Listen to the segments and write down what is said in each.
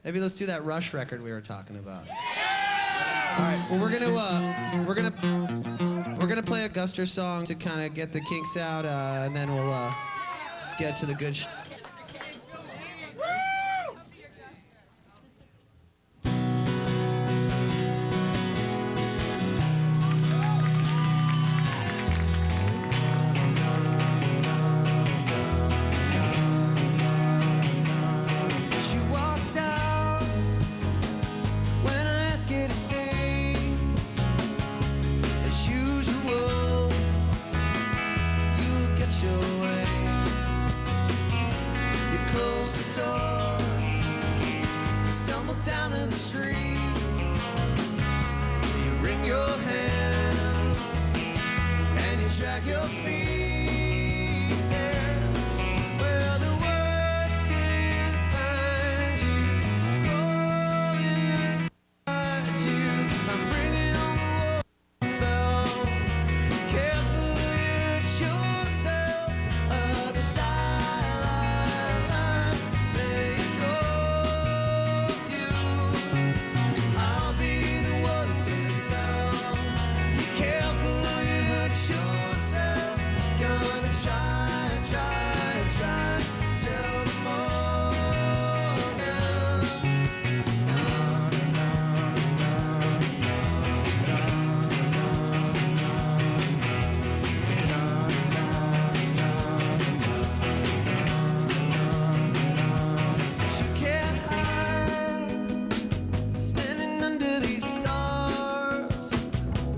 Maybe let's do that Rush record we were talking about. All right. Well, we're gonna play a Guster song to kind of get the kinks out, and then we'll get to the good. Drag your feet there, where the words can't find you. Rolling inside you, I'm bringing on the bells. Careful, you yourself of the skyline. They adore you. I'll be the one to tell. Be careful, you hurt yourself. Gonna try till the morning. You can't hide, standing under these stars.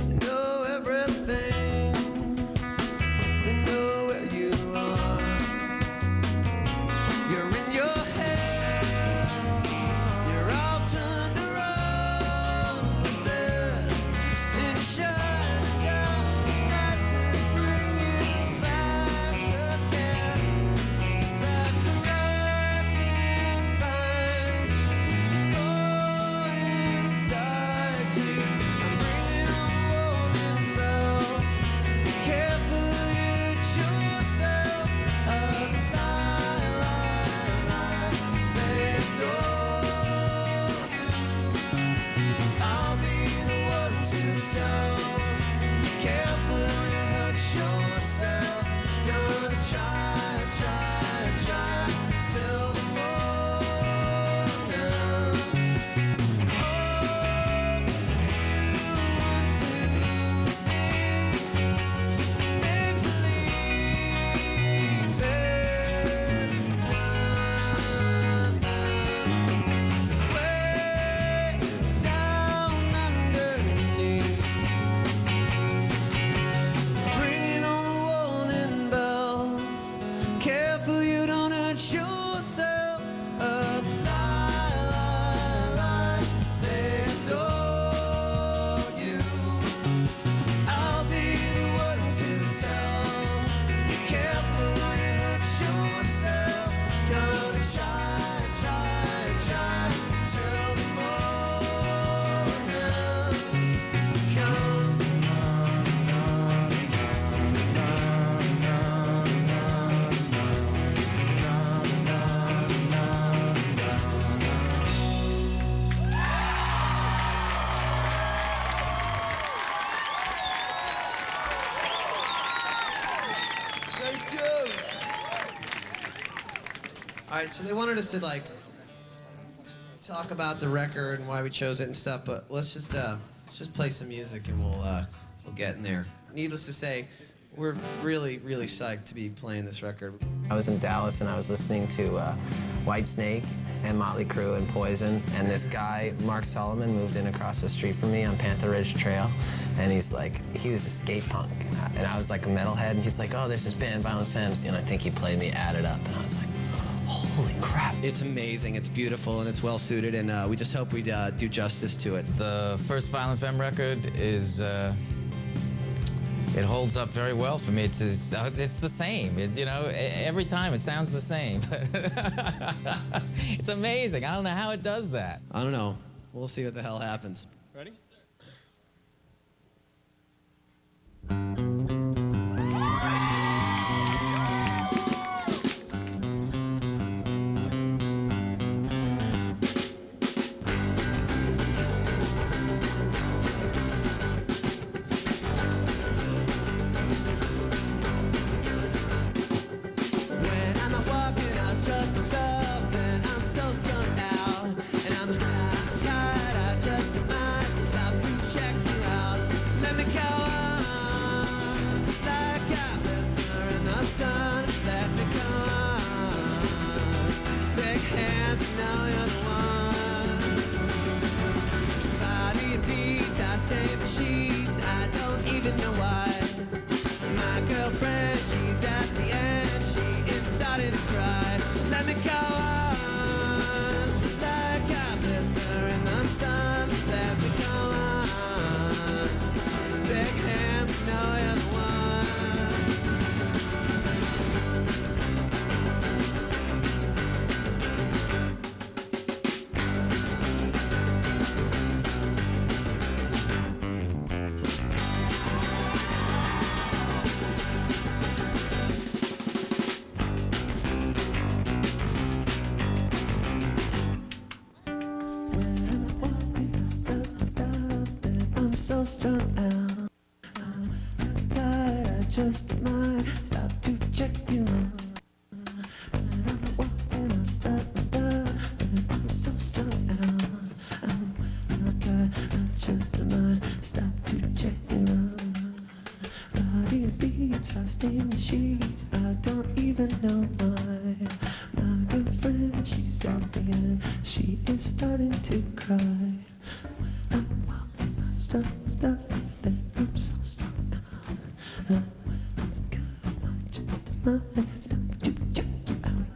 They know everything. They know where you are. You're in your head. You're all turned around with it. And you shine down. That's to bring you back again. That correct and find. Oh, inside you. I'm bringing on rolling bells. Be careful, you hurt yourself of the skyline. They adore you. I'll be the one to tell. Be careful, you hurt yourself. Gonna try till the morning. Oh, you want to see. Make believe there's nothing way down underneath. Ringing on the warning bells. Careful you don't hurt yourself. Of the skyline, they adore you. I'll be the one to tell. Be careful, you hurt yourself. Gonna try till the morning comes. Thank you. All right. So they wanted us to like talk about the record and why we chose it and stuff, but let's just play some music and we'll get in there. Needless to say, we're really psyched to be playing this record. I was in Dallas and I was listening to Whitesnake and Motley Crue and Poison, and this guy, Mark Solomon, moved in across the street from me on Panther Ridge Trail, and he was a skate punk, and I was like a metalhead, and he's like, oh, there's this band, Violent Femmes, and I think he played me Add It Up, and I was like, holy crap. It's amazing, it's beautiful, and it's well suited, and we just hope we do justice to it. The first Violent Femme record is, it holds up very well for me. It's the same. Every time it sounds the same. It's amazing. I don't know how it does that. I don't know. We'll see what the hell happens. Ready? so strung out. Last night I just might stop to check you out. And I'm walking, I stop, and I'm so strung out. Last night I just might stop to check you out. Body beats, I stay in the sheets, I don't even know why. My girlfriend, she's at the end, she is starting to cry. I'm walking, I stop, and I'm so strung out. It's good, I just might stop to check you out.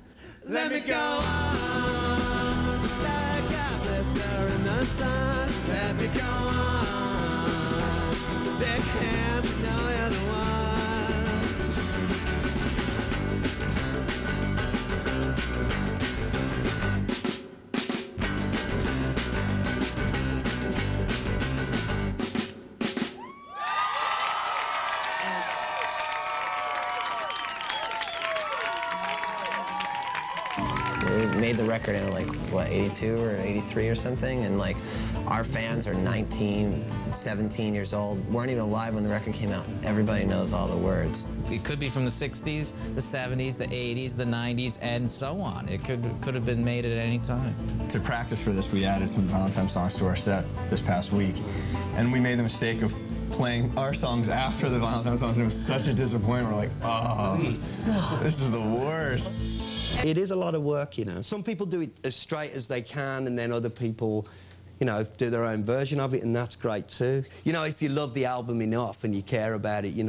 Let me go on, like a blister in the sun. Let me go on, big hands, no other one. We made the record in like, what, 82 or 83 or something, and like our fans are 19, 17 years old, weren't even alive when the record came out. Everybody knows all the words. It could be from the 60s, the 70s, the 80s, the 90s, and so on. It could have been made at any time. To practice for this, we added some Violent Femmes songs to our set this past week, and we made the mistake of playing our songs after the Violent Femmes songs, and it was such a disappointment. We're like, oh, this is the worst. It is a lot of work, you know. Some people do it as straight as they can, and then other people, you know, do their own version of it, and that's great too. You know, if you love the album enough and you care about it, you're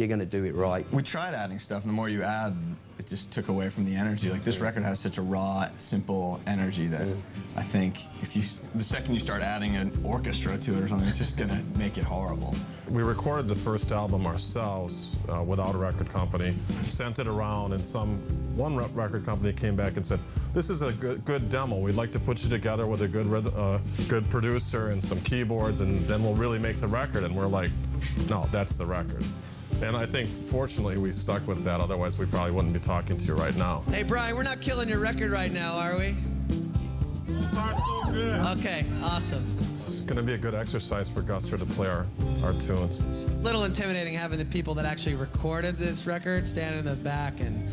gonna do it right. We tried adding stuff, and the more you add, it just took away from the energy. Like, this record has such a raw, simple energy that I think the second you start adding an orchestra to it or something, it's just gonna make it horrible. We recorded the first album ourselves without a record company, sent it around, and one record company came back and said, "This is a good demo. We'd like to put you together with a good producer and some keyboards, and then we'll really make the record." And we're like, "No, that's the record." And I think, fortunately, we stuck with that. Otherwise, we probably wouldn't be talking to you right now. Hey, Brian, we're not killing your record right now, are we? So good. Okay, awesome. It's going to be a good exercise for Guster to play our tunes. Little intimidating having the people that actually recorded this record stand in the back and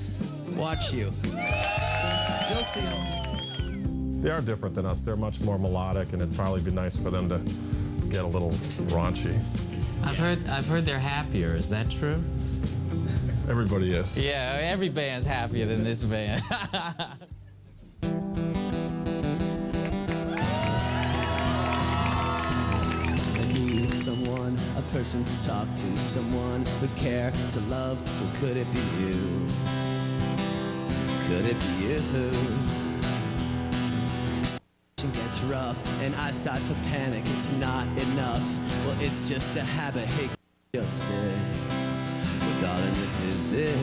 watch you. You'll see them. They are different than us. They're much more melodic, and it'd probably be nice for them to get a little raunchy. I've heard they're happier. Is that true? Everybody is. Yeah, every band's happier than this band. I need someone, a person to talk to, someone who care, to love. Well, could it be you? Could it be you? Gets rough and I start to panic. It's not enough. Well, it's just a habit. Hey, you're sick. Well, darling, this is it.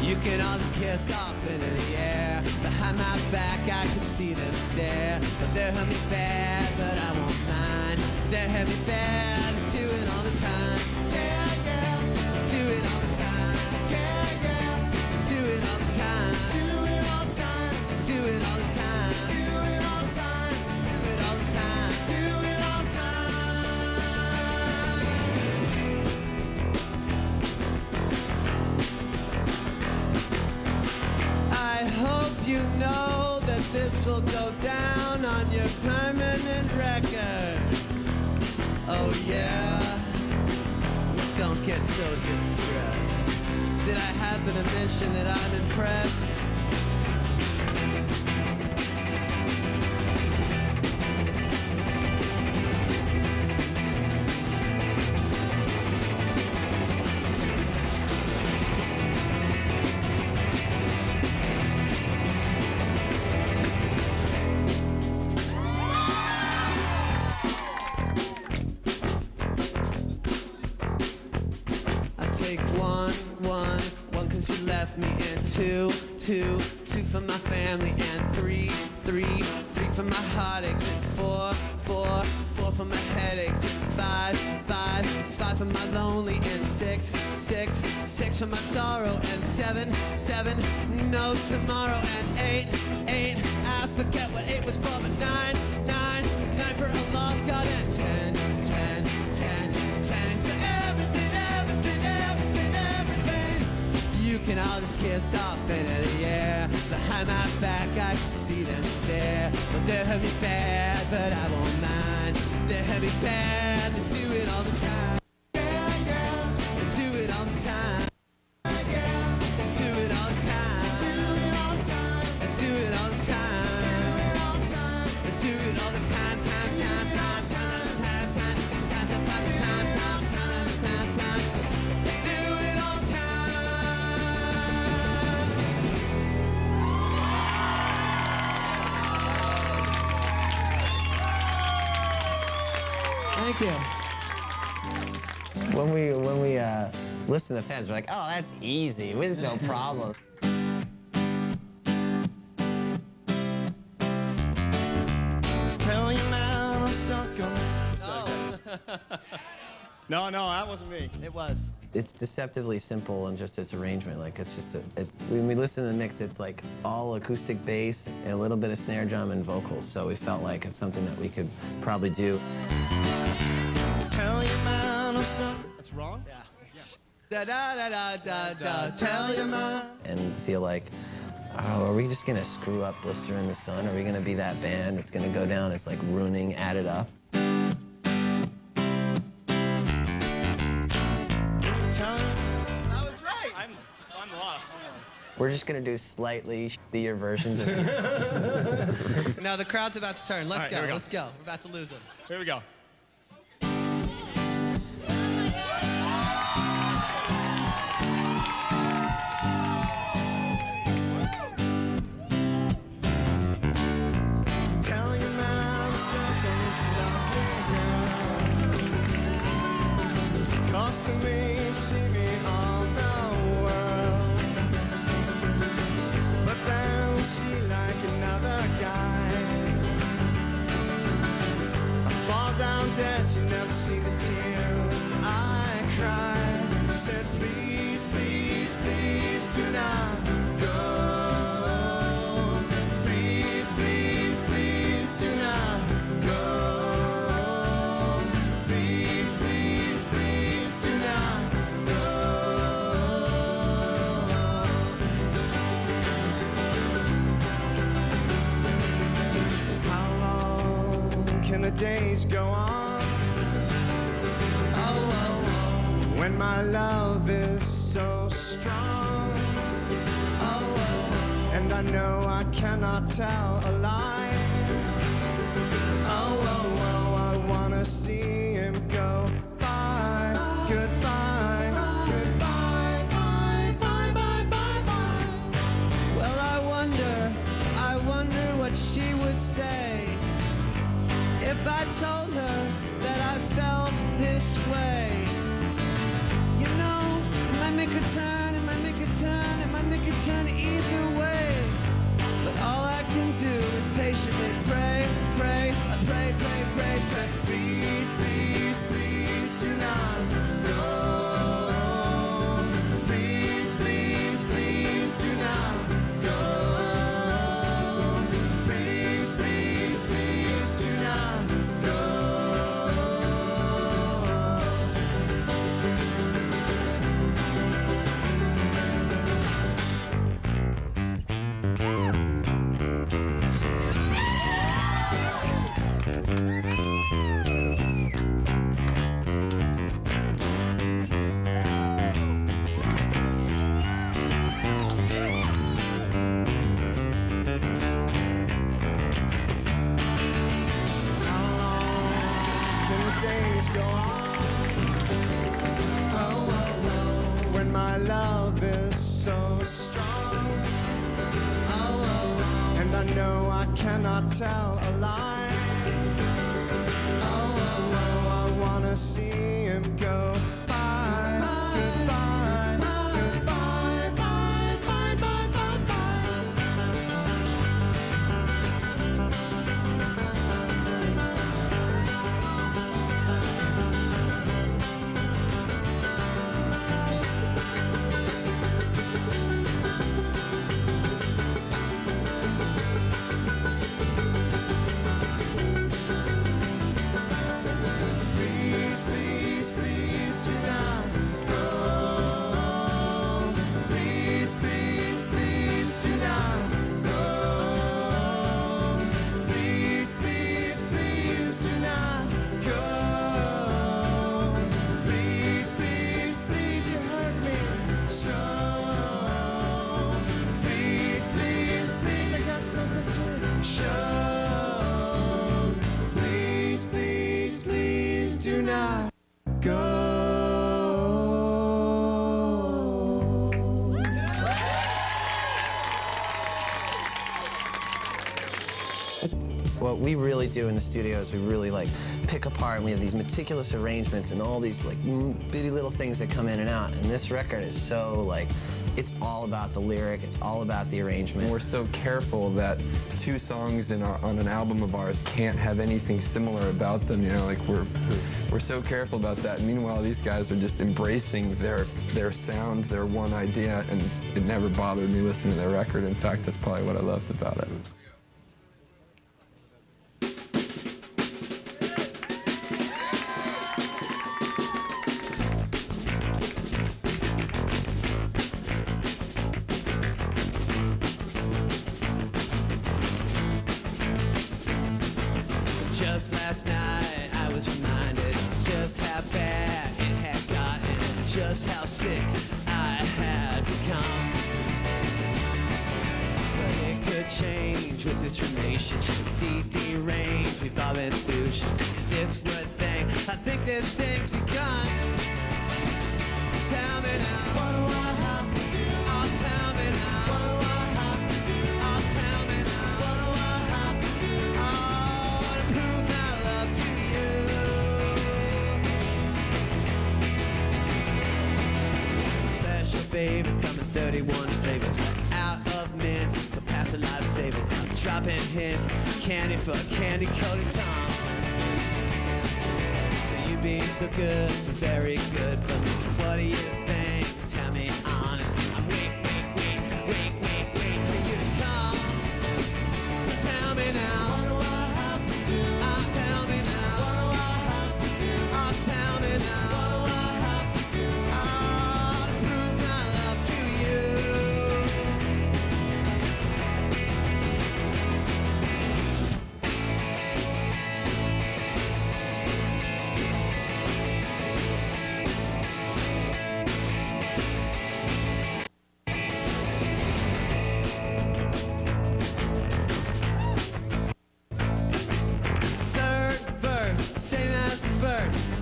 You can all just kiss off into the air. Behind my back, I can see them stare. But they're hurt me bad, but I won't mind. They're hurt me bad, do it all the time. Yeah, yeah, do it all the time. Yeah, yeah, do it all the time. Do it all the time. Do it all the time. Do it all the time. Do it all the time. Do it all the time. I hope you know that this will go down on your permanent record. Oh yeah. Don't get so distressed. Did I happen to mention that I'm impressed? One, 'cause you left me, and two for my family, and three for my heartaches, and four for my headaches, and five for my lonely, and six for my sorrow, and seven, no tomorrow, and eight, I forget what 8 was for, but nine for a hands off into the air. Behind my back I can see them stare. But they'll hurt me bad, but I won't mind. They'll hurt me bad, they do it all the time. Yeah, yeah, they do it all the time. Yeah, they do it all the time. Do it all the time. They do it all the time. They do it all the time. Time, time, time, time, time, time, time, time, time, time, time, time, time, time. They do it all the time. Thank you. When we listen to fans, we're like, oh, that's easy. There's no problem. Tell your man I'm stuck on. No, that wasn't me. It was. It's deceptively simple in just its arrangement. Like it's just when we listen to the mix, it's like all acoustic bass and a little bit of snare drum and vocals. So we felt like it's something that we could probably do. Tell your man I'm stuck. That's wrong. Yeah. Da da da da da da. Tell your man. And feel like, oh, are we just gonna screw up Blister in the Sun? Are we gonna be that band that's gonna go down as like ruining Added Up? I was right. I'm lost. We're just gonna do slightly shittier versions of these songs. Now the crowd's about to turn. Let's All right, go. here we go. Let's go. We're about to lose them. Here we go. Tell your man I'm stuck on this lovely girl. Costing me, see me on the world. But then she like another guy. I fall down dead, she never see the tears I cry. Said please, please, please do not go. Please, please, please do not go. Please, please, please do not go. How long can the days go on? Oh, oh, oh. When my love is so strong. Oh, oh, oh. And I know I cannot tell a lie. Oh, oh, oh, I wanna see him go. Bye, goodbye, goodbye, bye, bye, bye, bye, bye. Well, I wonder what she would say if I told her that I felt this way. You know, it might make her turn, it might make her turn, it might make her turn either way. But all I can do is patiently pray, pray, I pray, pray, pray, pray. Please, please, please do not go. Please, please, please do not go. Please, please, please do not go. How long can the days go on? Oh, oh, oh, when my love is so strong. Oh, oh, oh, and I know I cannot tell a lie. Oh, oh, oh, I wanna see him go. Bye, goodbye, goodbye, bye, bye, bye, bye, bye. Please, please. What we really do in the studio is we really like pick apart, and we have these meticulous arrangements and all these like bitty little things that come in and out. And this record is so like, it's all about the lyric, it's all about the arrangement. We're so careful that 2 songs on an album of ours can't have anything similar about them, you know, like we're so careful about that. Meanwhile, these guys are just embracing their sound, their one idea, and it never bothered me listening to their record. In fact, that's probably what I loved about it. Just last night I was reminded just how bad it had gotten, just how sick I had become. But it could change with this relationship, deranged, we've all been through this word thing. I think this thing's begun. Tell me now, what do I have to do? Oh, tell me now, what do I have to do? Oh, tell me now, what do I have to do? Oh, to prove my love to you. Special favors come in 31 flavors. We're out of mints, so pass a lifesavers. I'm dropping hints, candy for candy-coated tongue. So you being so good, so very good for me. So what do you think? Tell me honestly. I'm waiting for you to come. Tell me now, what do I have to do? Oh, tell me now, what do I have to do? Oh, tell me now, what do I have to do? Oh, to prove my love to you.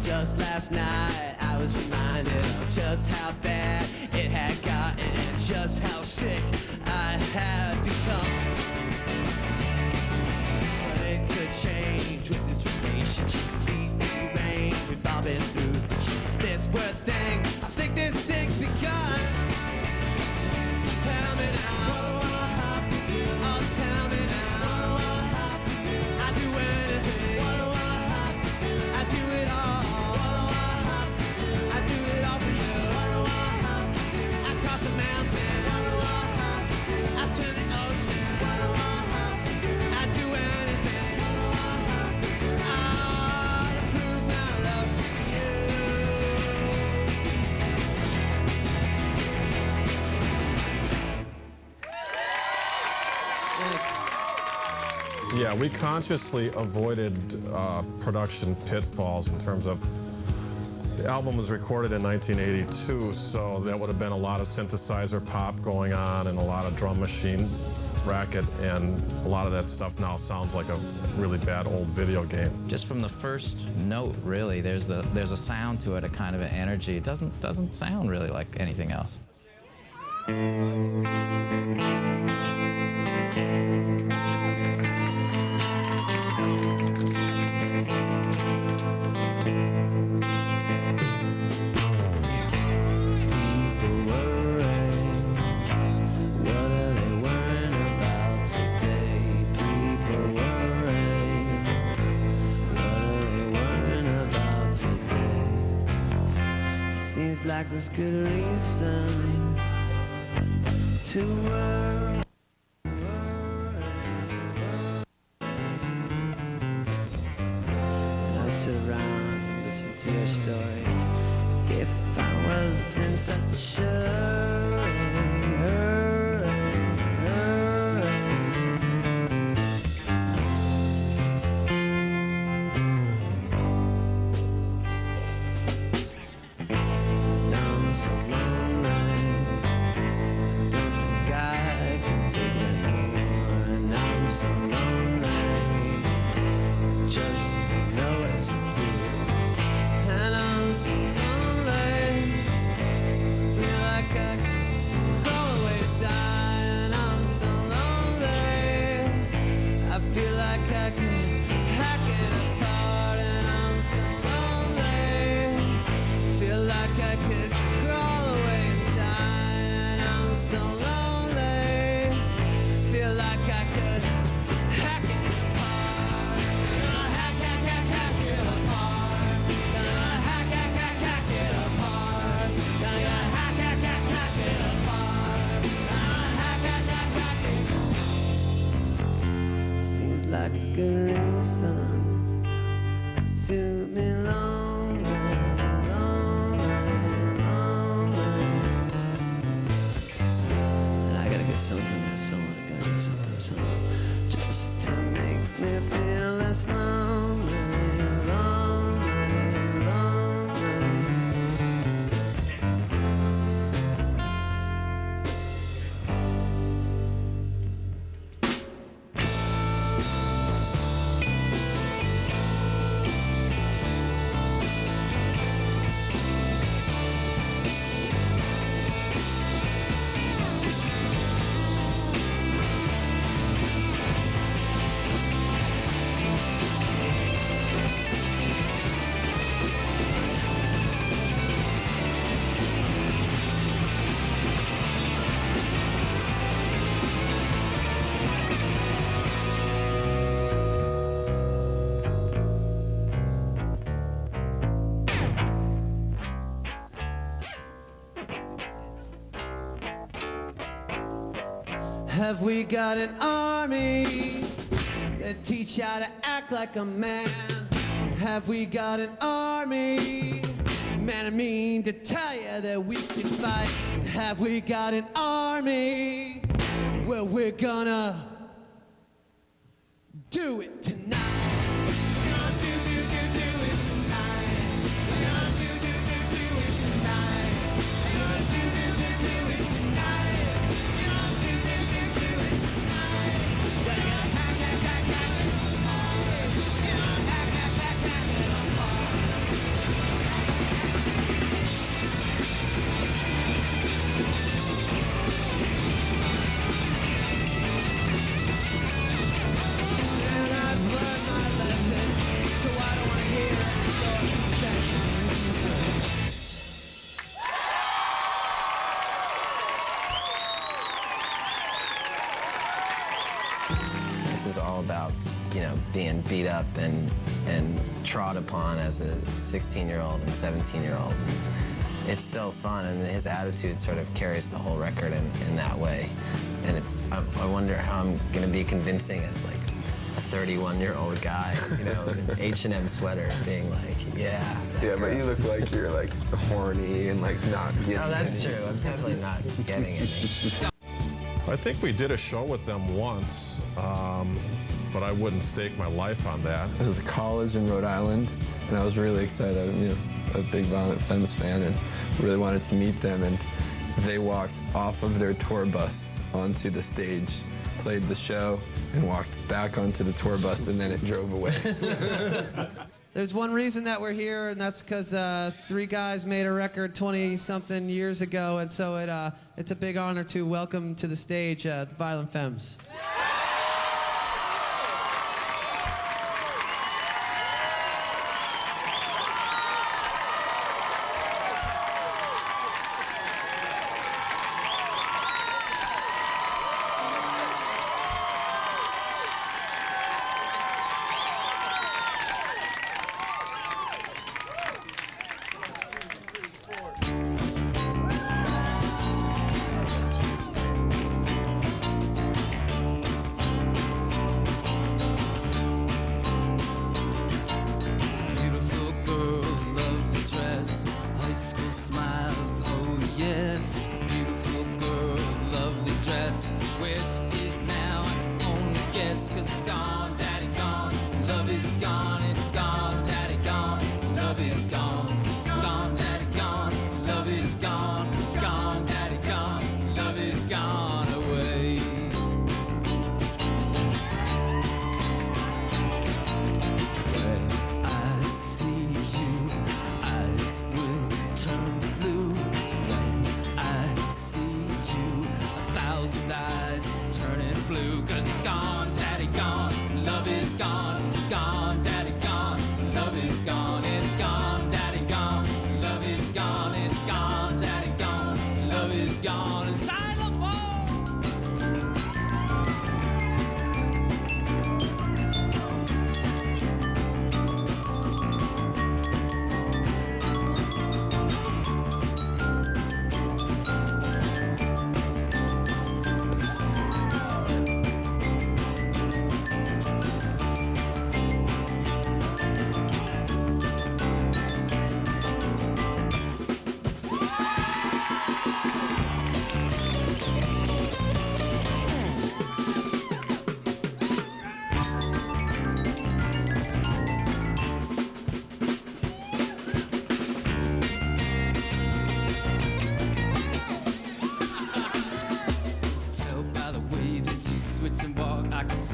Just last night I was reminded of just how bad it had gotten and just how sick I had become. But it could change with this relationship, deranged, we've all been through this word thing. I think this thing's begun. So tell me now, what do I have to do? Oh, tell me now, what do I have to do? I'd do anything. What do I have to do? I'd do it all. Yeah, we consciously avoided production pitfalls in terms of the album was recorded in 1982, so that would have been a lot of synthesizer pop going on and a lot of drum machine racket, and a lot of that stuff now sounds like a really bad old video game. Just from the first note, really, there's a sound to it, a kind of an energy. It doesn't sound really like anything else. Seems like there's good reason to worry. And I'd sit around and listen to your story if I was in such a so lonely, don't think I can take it anymore. Now I'm so lonely, just don't know what to do. And I'm so lonely, feel like I could crawl away to die. And I'm so lonely, I Feel like I could hack it apart, and I'm so lonely. Feel like I could crawl away and die, and I'm so lonely. Feel like I could hack it apart. Hack it apart. Hack it apart. Hack it apart. Seems like a reason to be lonely, lonely, lonely. And I gotta get something, just to make me feel less lonely, lonely, lonely. Have we got an army that teach how to act like a man? Have we got an army? Man, I mean to tell you that we can fight. Have we got an army? Well, we're gonna do it tonight. We're gonna do it tonight. We're gonna do it tonight. We're gonna do it tonight. We're gonna do it tonight. Gotta hack it apart. You know, hack it apart. And I've learned my lesson, so I don't wanna hear any more confessions. This is all about, you know, being beat up and trod upon as a 16-year-old and 17-year-old. It's so fun, and his attitude sort of carries the whole record in that way. And I wonder how I'm gonna be convincing as like a 31-year-old guy, you know, in an H&M sweater, being like, yeah. Yeah, but you look like you're like horny and like not getting Oh, that's it. true. I'm definitely not getting it. I think we did a show with them once, but I wouldn't stake my life on that. I was at college in Rhode Island, and I was really excited. I'm, you know, a big Violent Femmes fan, and really wanted to meet them. And they walked off of their tour bus onto the stage, played the show, and walked back onto the tour bus, and then it drove away. There's one reason that we're here, and that's because three guys made a record 20-something years ago, and so it's a big honor to welcome to the stage the Violent Femmes. Beautiful girl, lovely dress, high school smiles, oh yes. Beautiful girl, lovely dress, where she is now, I can only guess. 'Cause it's gone, daddy gone, love is gone, it's gone, daddy gone, love is gone. Gone, daddy gone, love is gone, it's gone, daddy gone, love is gone away. When I see you, eyes will turn blue. When I see you, 1,000 eyes turning blue. 'Cause it's gone, daddy gone,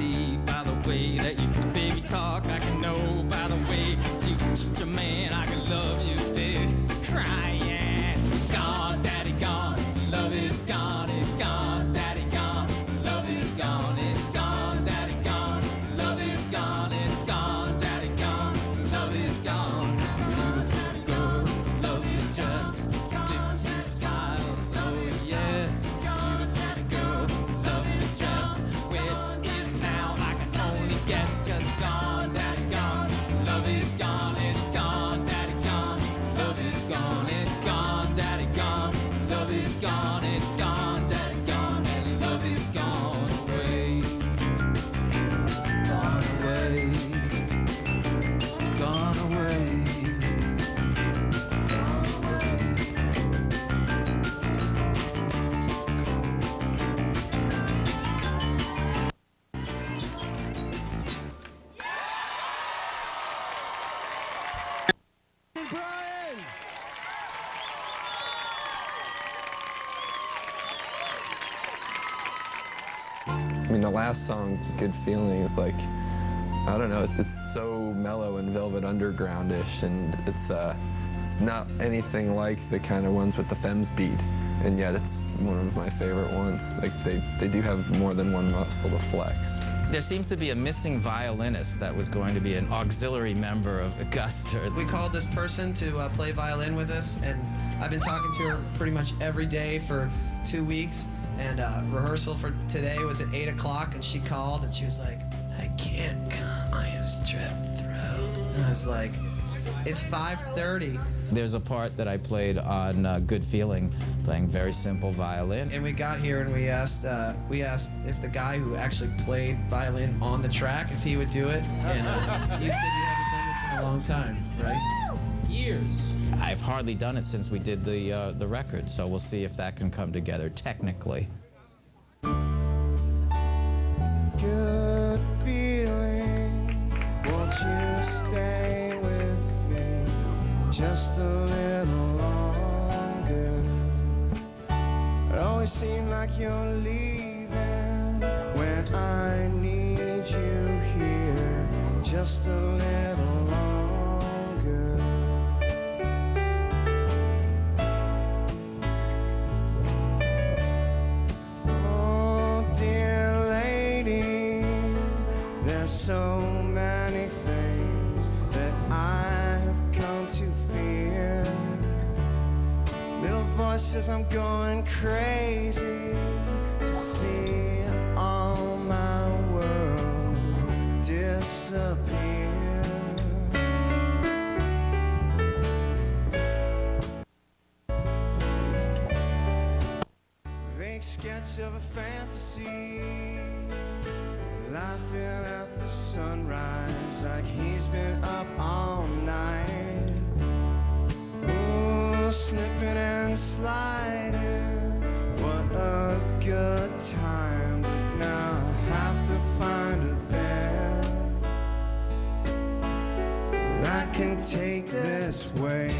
see by the way that you baby talk. I can know by the way you can treat your man. I can love you this crying. Gone, daddy, gone. Love is gone, it's gone, daddy, gone. Love is gone, it's gone, daddy, gone. Love is gone, it's gone, daddy, gone. Love is gone. Beautiful girl, love is just 15 smiles, oh yes. Beautiful girl, love is just where she is now. I can only guess, 'cause gone, daddy, gone. Love is gone, it's gone, daddy, gone. Love is gone, it's gone, daddy, gone. Love is gone, it's gone, daddy, gone. And love is gone away. Gone away. Gone away. Gone away. I mean, the last song, Good Feeling, is like, I don't know, it's so mellow and Velvet Underground-ish, and it's not anything like the kind of ones with the Femmes beat, and yet it's one of my favorite ones. Like, they do have more than one muscle to flex. There seems to be a missing violinist that was going to be an auxiliary member of Guster. We called this person to play violin with us, and I've been talking to her pretty much every day for 2 weeks. And rehearsal for today was at 8 o'clock, and she called, and she was like, I can't come, I have strep throat. And I was like, it's 5:30. There's a part that I played on Good Feeling, playing very simple violin. And we got here, and we asked if the guy who actually played violin on the track, if he would do it. And you said you haven't done this in a long time, right? Years. I've hardly done it since we did the record, so we'll see if that can come together technically. Good feeling, won't you stay with me just a little longer? It always seems like you're leaving when I need you here just a little longer. So many things that I've come to fear. Little voices, I'm going crazy to see all my world disappear. Vague sketch of a fantasy, laughing at the sunrise like he's been up all night. Ooh, slipping and sliding, what a good time. But now I have to find a bed that can take this way.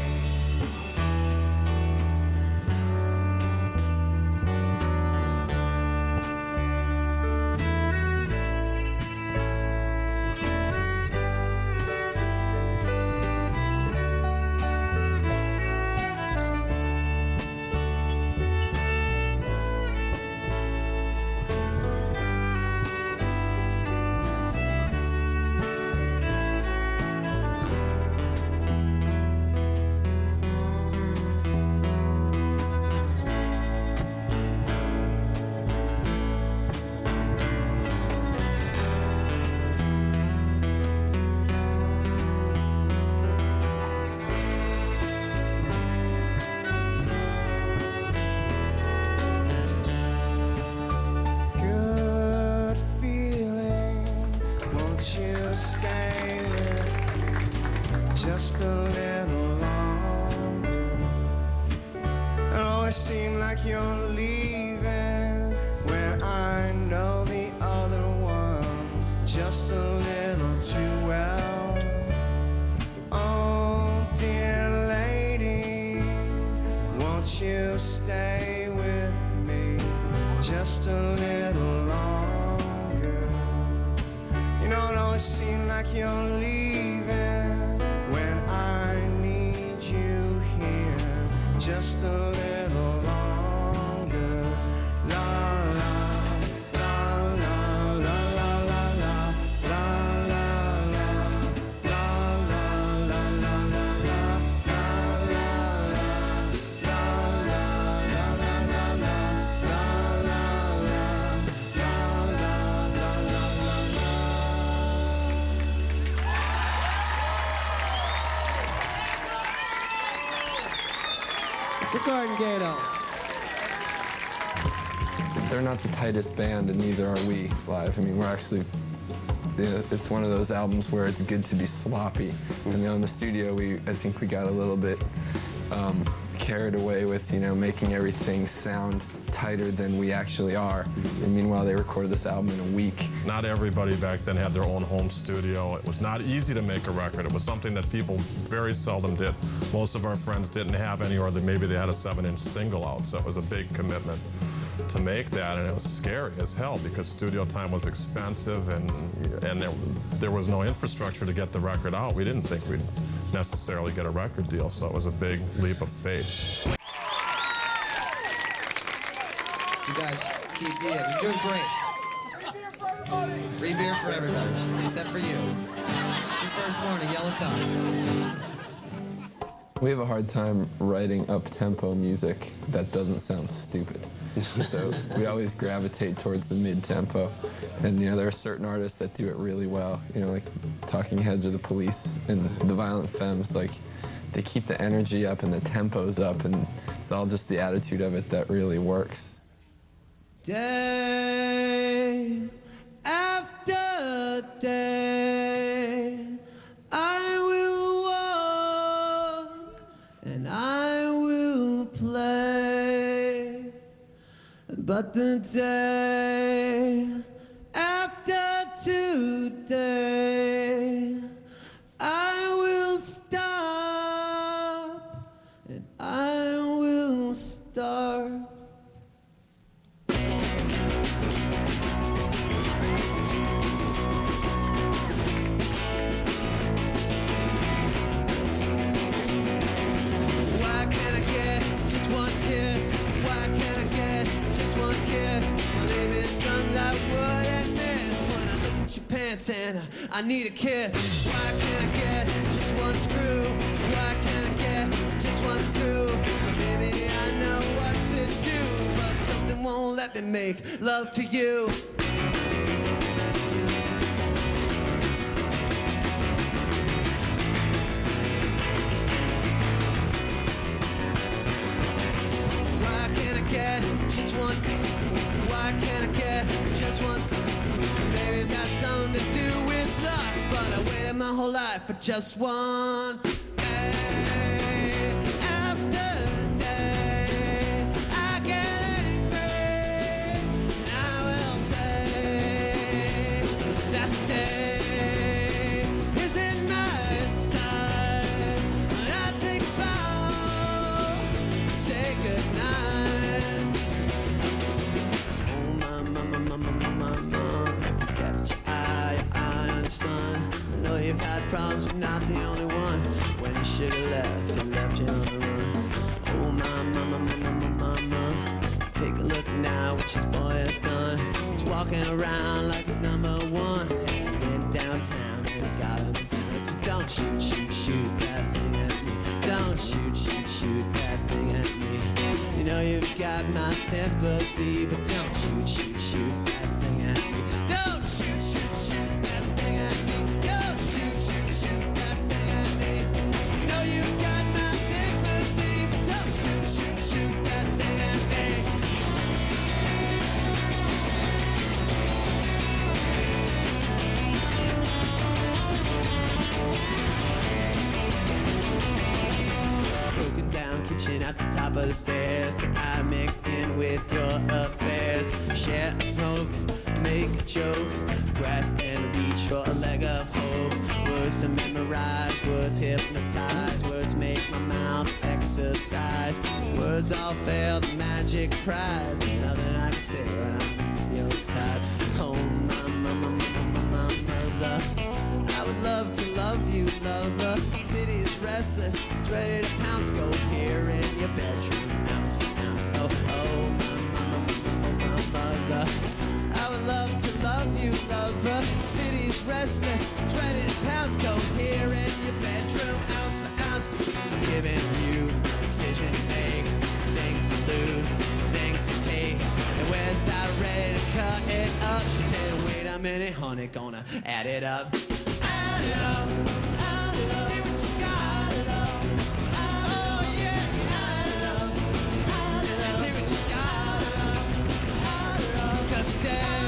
Just a little longer. It always seems like you're leaving when I know the other one just a little too well. Oh, dear lady, won't you stay with me just a little longer? always seem like you're leaving when I need you here just a little longer. La la la la la la la la la la la la la la la Mr. Gordon Gato. They're not the tightest band, and neither are we live. I mean, we're actually, it's one of those albums where it's good to be sloppy. And in the studio, I think we got a little bit carried away with, making everything sound tighter than we actually are. And meanwhile, they recorded this album in a week. Not everybody back then had their own home studio. It was not easy to make a record. It was something that people very seldom did. Most of our friends didn't have any, or maybe they had a 7-inch single out, so it was a big commitment to make that, and it was scary as hell because studio time was expensive, and there was no infrastructure to get the record out. We didn't think we'd necessarily get a record deal, so it was a big leap of faith. You guys keep being. You're doing great. Free beer for everybody, except for you. Your first warning, yellow card. We have a hard time writing up-tempo music that doesn't sound stupid. So we always gravitate towards the mid-tempo. And, there are certain artists that do it really well, like Talking Heads or The Police and the Violent Femmes. Like, they keep the energy up and the tempo's up, and it's all just the attitude of it that really works. Day after day, I will walk and I will play, but the day after today, I will stop and I will start. And I need a kiss. Why can't I get just one screw? Why can't I get just one screw? Baby, I know what to do, but something won't let me make love to you. Why can't I get just one? Why can't I get just one? Maybe it's got something to do with luck, but I waited my whole life for just one. Day after day, I get angry, and I will say that the day is in my side, and I take a bow, say goodnight. Oh my, my, my, my, my, my, my. Son, I know you've had problems, you're not the only one. When you should have left, you left you on the run. Oh my, my, my, my, my, my, my. Take a look now what your boy has done. He's walking around like he's number one. And he went downtown and he got him. So don't shoot, shoot, shoot that thing at me. Don't shoot, shoot, shoot that thing at me. You know you've got my sympathy, but don't shoot, shoot, shoot that thing at me. Don't shoot, shoot, shoot that thing at me. Don't shoot, shoot, shoot that thing at me. You know you've got my sympathy, but don't shoot, shoot, shoot that thing at me. Broken down kitchen at the top of the stairs. Can I mix in with your affairs? Share a smoke, make a joke, grasp and reach for a leg of hope. Words to memorize, words hypnotize, words make my mouth exercise. Words all fail the magic prize. There's nothing I can say when I'm your type. Oh my, my, my, my, my, my mother. restless, it's ready to pounce. Go here in your bedroom, ounce for ounce. Go, oh, my mother. I would love to love you, lover. City's restless, it's ready to pounce. Go here in your bedroom, ounce for ounce. Giving you a decision to make, things to lose, things to take. And where's about ready to cut it up? She said, wait a minute, honey, gonna add it up. Add it up, add it up. See what you got it up. Oh yeah, add it up, add it up. See what you got it up, add it up. 'Cause today,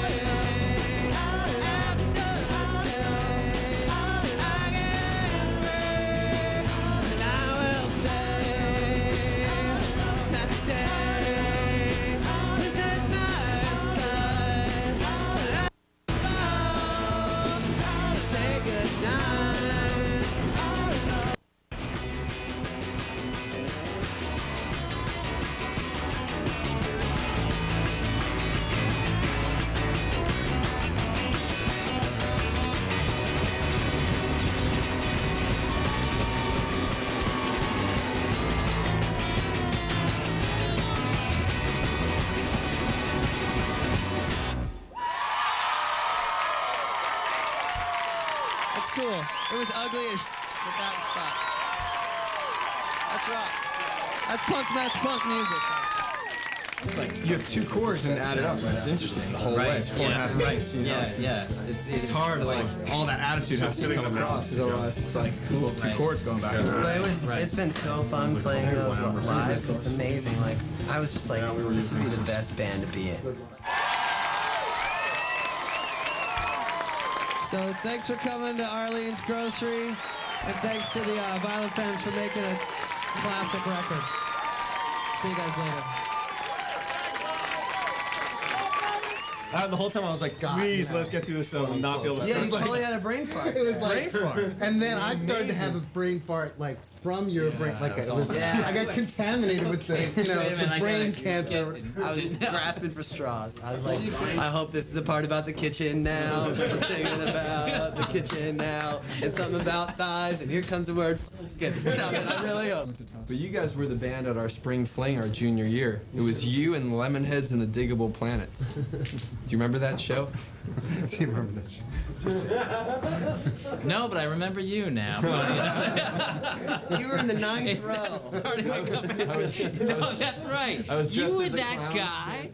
after day, I get free, and I will say that today is at my side. Say goodnight. That's cool. It was ugly as but that was fun. That's rock. That's punk music. You have two chords and add it up. That's interesting. The whole way. It's 4.5 minutes. You know? It's hard. Like all that attitude has to come across, because otherwise it's like cool. Two chords going back. But it's been so fun playing those live. It's amazing. Like I was just like, this would be the best band to be in. So thanks for coming to Arlene's Grocery, and thanks to the Violent Femmes for making a classic record. See you guys later. The whole time I was like, please, let's get through this and not be able to Yeah, start. you totally had a brain fart. It was like, Brain fart. and then I started to have a brain fart like from your brain. Like it was, I got contaminated with the, the brain cancer. I was grasping for straws. I was like, I hope this is the part about the kitchen now. I'm singing about the kitchen now. And something about thighs, and here comes the word. Stop it, I really hope. But you guys were the band at our spring fling our junior year. It was you and Lemonheads and the Diggable Planets. Do you remember that show? Do you remember that? No, but I remember you now. You were in the ninth It's row. starting to come back. No, that's right. I was You dressed were as a that clown. guy.